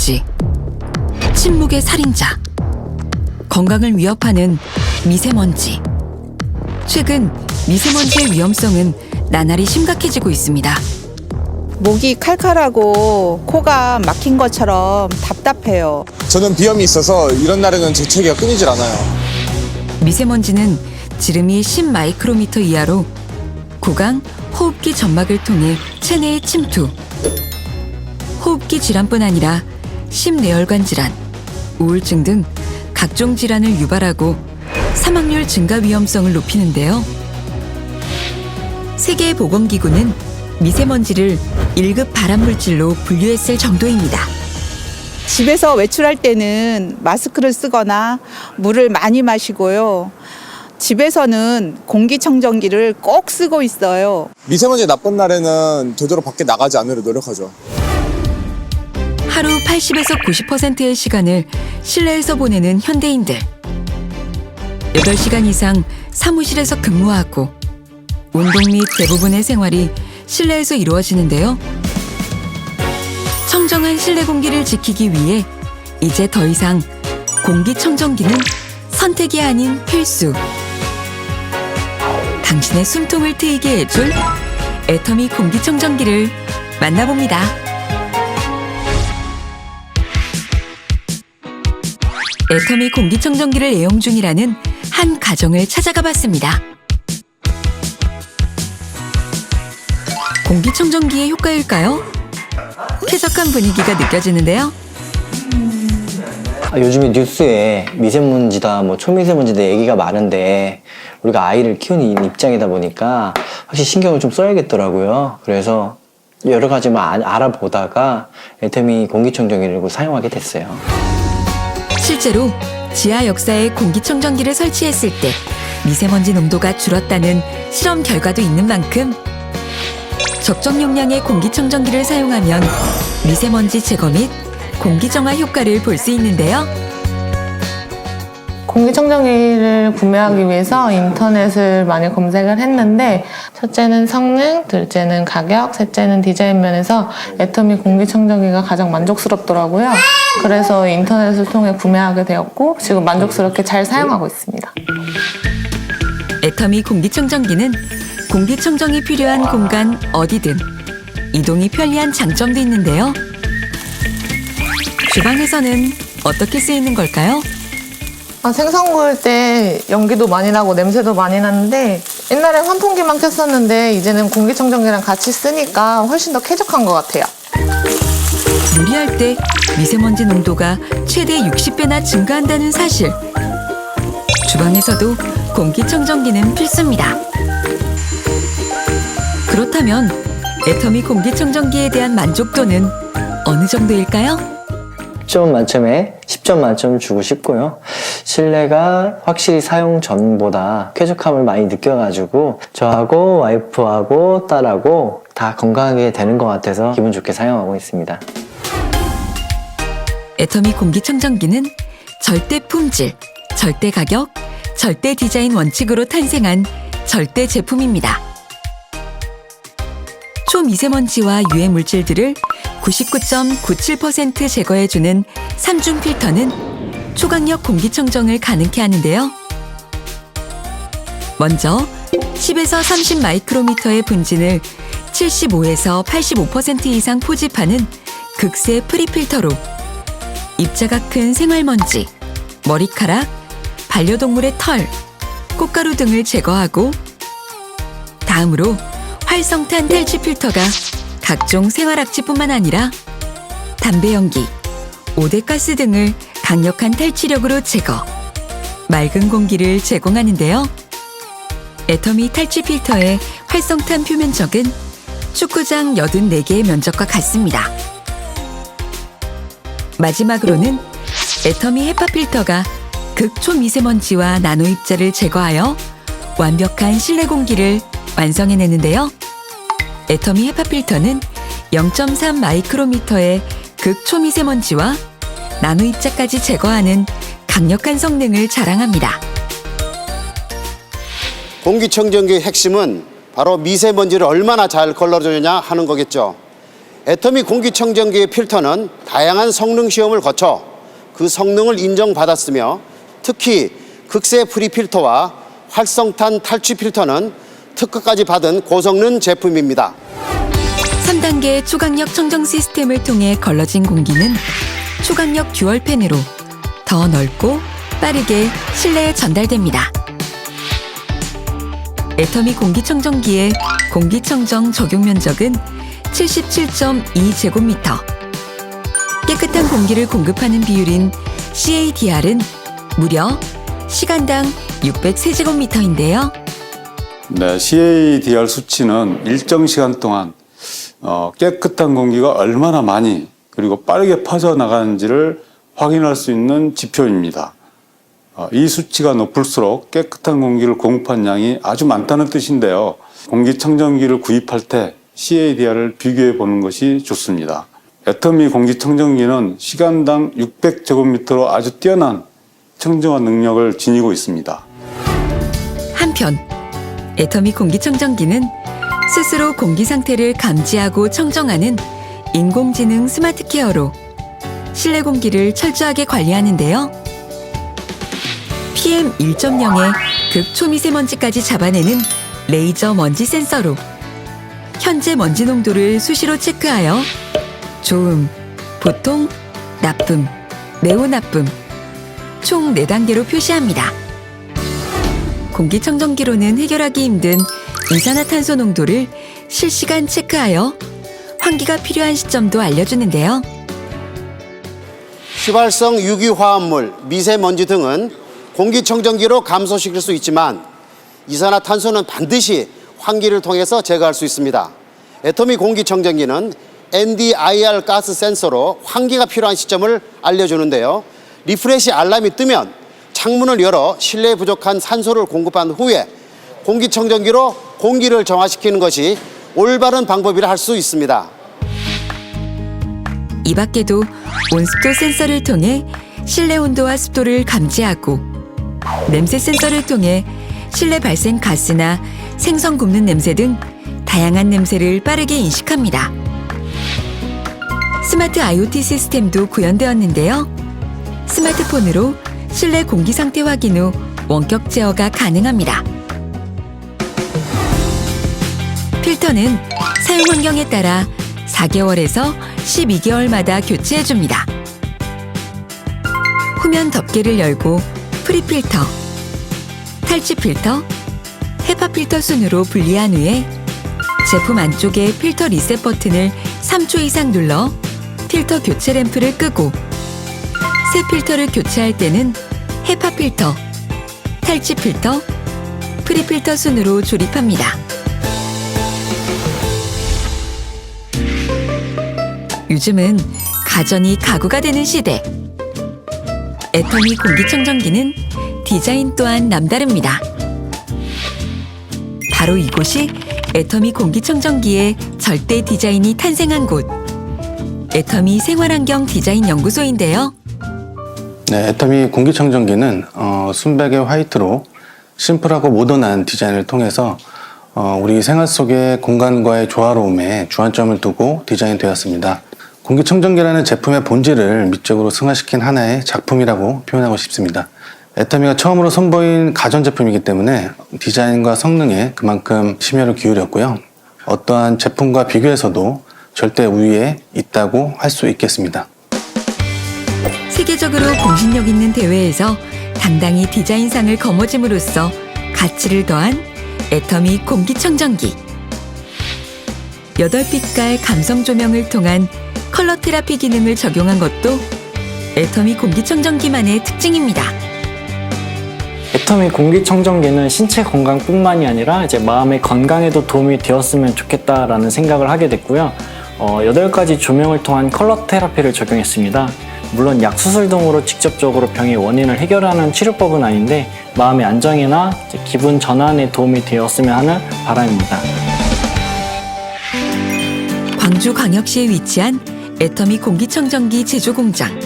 미세먼지, 침묵의 살인자, 건강을 위협하는 미세먼지. 최근 미세먼지의 위험성은 나날이 심각해지고 있습니다. 목이 칼칼하고 코가 막힌 것처럼 답답해요. 저는 비염이 있어서 이런 날에는 재채기가 끊이질 않아요. 미세먼지는 지름이 10마이크로미터 이하로 구강, 호흡기 점막을 통해 체내에 침투. 호흡기 질환뿐 아니라 심뇌혈관 질환, 우울증 등 각종 질환을 유발하고 사망률 증가 위험성을 높이는데요. 세계보건기구는 미세먼지를 1급 발암물질로 분류했을 정도입니다. 집에서 외출할 때는 마스크를 쓰거나 물을 많이 마시고요. 집에서는 공기청정기를 꼭 쓰고 있어요. 미세먼지 나쁜 날에는 되도록 밖에 나가지 않으려 노력하죠. 하루 80에서 90%의 시간을 실내에서 보내는 현대인들. 8시간 이상 사무실에서 근무하고 운동 및 대부분의 생활이 실내에서 이루어지는데요. 청정한 실내 공기를 지키기 위해 이제 더 이상 공기청정기는 선택이 아닌 필수. 당신의 숨통을 트이게 해줄 애터미 공기청정기를 만나봅니다. 애터미 공기청정기를 애용 중이라는 한 가정을 찾아가 봤습니다. 공기청정기의 효과일까요? 쾌적한 분위기가 느껴지는데요. 요즘에 뉴스에 미세먼지다, 초미세먼지다 얘기가 많은데 우리가 아이를 키우는 입장이다 보니까 확실히 신경을 좀 써야겠더라고요. 그래서 여러 가지만 알아보다가 애터미 공기청정기를 사용하게 됐어요. 실제로 지하 역사에 공기청정기를 설치했을 때 미세먼지 농도가 줄었다는 실험 결과도 있는 만큼 적정 용량의 공기청정기를 사용하면 미세먼지 제거 및 공기정화 효과를 볼 수 있는데요. 공기청정기를 구매하기 위해서 인터넷을 많이 검색을 했는데 첫째는 성능, 둘째는 가격, 셋째는 디자인 면에서 애터미 공기청정기가 가장 만족스럽더라고요. 그래서 인터넷을 통해 구매하게 되었고 지금 만족스럽게 잘 사용하고 있습니다. 애터미 공기청정기는 공기청정이 필요한 공간 어디든 이동이 편리한 장점도 있는데요. 주방에서는 어떻게 쓰이는 걸까요? 생선 구울 때 연기도 많이 나고 냄새도 많이 나는데 옛날엔 환풍기만 켰었는데 이제는 공기청정기랑 같이 쓰니까 훨씬 더 쾌적한 것 같아요. 요리할 때 미세먼지 농도가 최대 60배나 증가한다는 사실. 주방에서도 공기청정기는 필수입니다. 그렇다면 애터미 공기청정기에 대한 만족도는 어느 정도일까요? 10점 만점에 10점 만점을 주고 싶고요. 실내가 확실히 사용 전보다 쾌적함을 많이 느껴가지고 저하고 와이프하고 딸하고 다 건강하게 되는 것 같아서 기분 좋게 사용하고 있습니다. 애터미 공기청정기는 절대 품질, 절대 가격, 절대 디자인 원칙으로 탄생한 절대 제품입니다. 초미세먼지와 유해 물질들을 99.97% 제거해주는 3중 필터는 초강력 공기청정을 가능케 하는데요. 먼저 10에서 30 마이크로미터의 분진을 75에서 85% 이상 포집하는 극세 프리필터로 입자가 큰 생활먼지, 머리카락, 반려동물의 털, 꽃가루 등을 제거하고 다음으로 활성탄 탈취 필터가 각종 생활악취뿐만 아니라 담배 연기, 오대가스 등을 강력한 탈취력으로 제거, 맑은 공기를 제공하는데요. 애터미 탈취 필터의 활성탄 표면적은 축구장 84개의 면적과 같습니다. 마지막으로는 애터미 헤파 필터가 극초미세먼지와 나노입자를 제거하여 완벽한 실내 공기를 완성해내는데요. 애터미 헤파 필터는 0.3 마이크로미터의 극초미세먼지와 나노입자까지 제거하는 강력한 성능을 자랑합니다. 공기청정기의 핵심은 바로 미세먼지를 얼마나 잘 걸러주느냐 하는 거겠죠. 애터미 공기청정기의 필터는 다양한 성능 시험을 거쳐 그 성능을 인정받았으며 특히 극세 프리 필터와 활성탄 탈취 필터는 특허까지 받은 고성능 제품입니다. 3단계 초강력 청정 시스템을 통해 걸러진 공기는 초강력 듀얼 팬으로 더 넓고 빠르게 실내에 전달됩니다. 애터미 공기청정기의 공기청정 적용 면적은 77.2제곱미터. 깨끗한 공기를 공급하는 비율인 CADR은 무려 시간당 603제곱미터인데요. 네, CADR 수치는 일정 시간 동안 깨끗한 공기가 얼마나 많이 그리고 빠르게 퍼져나가는지를 확인할 수 있는 지표입니다. 이 수치가 높을수록 깨끗한 공기를 공급한 양이 아주 많다는 뜻인데요. 공기청정기를 구입할 때 CADR을 비교해 보는 것이 좋습니다. 애터미 공기청정기는 시간당 600제곱미터로 아주 뛰어난 청정화 능력을 지니고 있습니다. 한편 애터미 공기청정기는 스스로 공기 상태를 감지하고 청정하는 인공지능 스마트 케어로 실내 공기를 철저하게 관리하는데요. PM 1.0의 극초미세먼지까지 잡아내는 레이저 먼지 센서로 현재 먼지 농도를 수시로 체크하여 좋음, 보통, 나쁨, 매우 나쁨 총 4단계로 표시합니다. 공기청정기로는 해결하기 힘든 이산화탄소 농도를 실시간 체크하여 환기가 필요한 시점도 알려주는데요. 휘발성 유기화합물, 미세먼지 등은 공기청정기로 감소시킬 수 있지만 이산화탄소는 반드시 환기를 통해서 제거할 수 있습니다. 애터미 공기청정기는 NDIR 가스 센서로 환기가 필요한 시점을 알려주는데요. 리프레시 알람이 뜨면 창문을 열어 실내에 부족한 산소를 공급한 후에 공기청정기로 공기를 정화시키는 것이 올바른 방법이라 할 수 있습니다. 이 밖에도 온습도 센서를 통해 실내 온도와 습도를 감지하고 냄새 센서를 통해 실내 발생 가스나 생선 굽는 냄새 등 다양한 냄새를 빠르게 인식합니다. 스마트 IoT 시스템도 구현되었는데요. 스마트폰으로 실내 공기 상태 확인 후 원격 제어가 가능합니다. 필터는 사용 환경에 따라 4개월에서 12개월마다 교체해줍니다. 후면 덮개를 열고 프리필터, 탈취 필터, 헤파 필터 순으로 분리한 후에 제품 안쪽에 필터 리셋 버튼을 3초 이상 눌러 필터 교체 램프를 끄고 새 필터를 교체할 때는 헤파 필터, 탈취 필터, 프리필터 순으로 조립합니다. 요즘은 가전이 가구가 되는 시대. 애터미 공기청정기는 디자인 또한 남다릅니다. 바로 이곳이 애터미 공기청정기의 절대 디자인이 탄생한 곳. 애터미 생활환경 디자인 연구소인데요. 네, 애터미 공기청정기는 순백의 화이트로 심플하고 모던한 디자인을 통해서 우리 생활 속의 공간과의 조화로움에 주안점을 두고 디자인되었습니다. 공기청정기라는 제품의 본질을 미적으로 승화시킨 하나의 작품이라고 표현하고 싶습니다. 애터미가 처음으로 선보인 가전제품이기 때문에 디자인과 성능에 그만큼 심혈을 기울였고요. 어떠한 제품과 비교해서도 절대 우위에 있다고 할 수 있겠습니다. 세계적으로 공신력 있는 대회에서 당당히 디자인상을 거머쥘으로써 가치를 더한 애터미 공기청정기. 8빛깔 감성 조명을 통한 컬러 테라피 기능을 적용한 것도 애터미 공기청정기만의 특징입니다. 애터미 공기청정기는 신체 건강뿐만이 아니라 이제 마음의 건강에도 도움이 되었으면 좋겠다라는 생각을 하게 됐고요. 8가지 조명을 통한 컬러 테라피를 적용했습니다. 물론 약 수술 등으로 직접적으로 병의 원인을 해결하는 치료법은 아닌데 마음의 안정이나 기분 전환에 도움이 되었으면 하는 바람입니다. 광주광역시에 위치한 애터미 공기청정기 제조공장.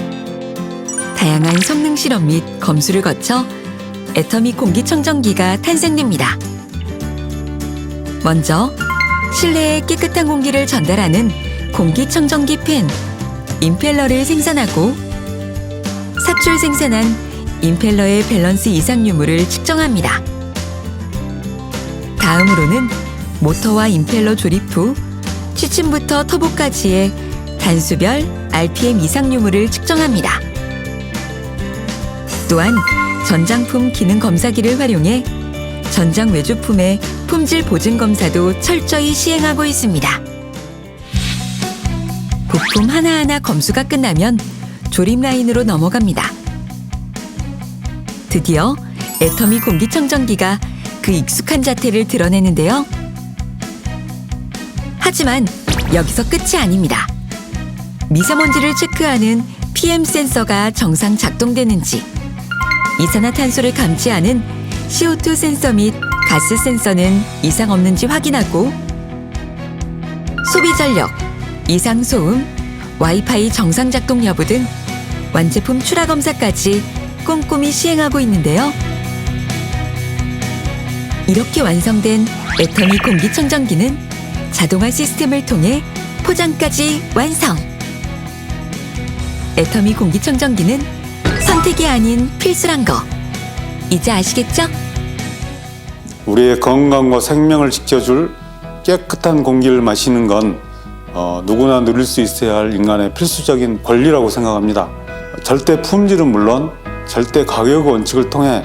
다양한 성능 실험 및 검수를 거쳐 애터미 공기청정기가 탄생됩니다. 먼저 실내에 깨끗한 공기를 전달하는 공기청정기 팬, 임펠러를 생산하고 사출 생산한 임펠러의 밸런스 이상 유무를 측정합니다. 다음으로는 모터와 임펠러 조립 후 취침부터 터보까지의 단수별 RPM 이상 유무를 측정합니다. 또한 전장품 기능 검사기를 활용해 전장 외조품의 품질 보증 검사도 철저히 시행하고 있습니다. 부품 하나하나 검수가 끝나면 조립 라인으로 넘어갑니다. 드디어 애터미 공기청정기가 그 익숙한 자태를 드러내는데요. 하지만 여기서 끝이 아닙니다. 미세먼지를 체크하는 PM 센서가 정상 작동되는지, 이산화탄소를 감지하는 CO2 센서 및 가스 센서는 이상 없는지 확인하고 소비 전력, 이상 소음, 와이파이 정상 작동 여부 등 완제품 출하 검사까지 꼼꼼히 시행하고 있는데요. 이렇게 완성된 애터미 공기청정기는 자동화 시스템을 통해 포장까지 완성! 애터미 공기청정기는 선택이 아닌 필수란 거 이제 아시겠죠? 우리의 건강과 생명을 지켜줄 깨끗한 공기를 마시는 건 누구나 누릴 수 있어야 할 인간의 필수적인 권리라고 생각합니다. 절대 품질은 물론 절대 가격 원칙을 통해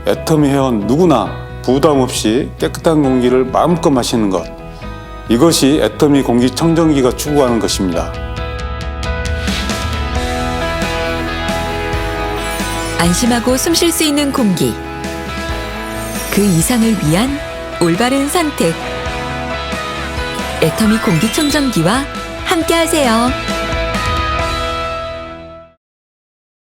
애터미 회원 누구나 부담 없이 깨끗한 공기를 마음껏 마시는 것, 이것이 애터미 공기청정기가 추구하는 것입니다. 안심하고 숨 쉴 수 있는 공기, 그 이상을 위한 올바른 선택. 애터미 공기청정기와 함께하세요.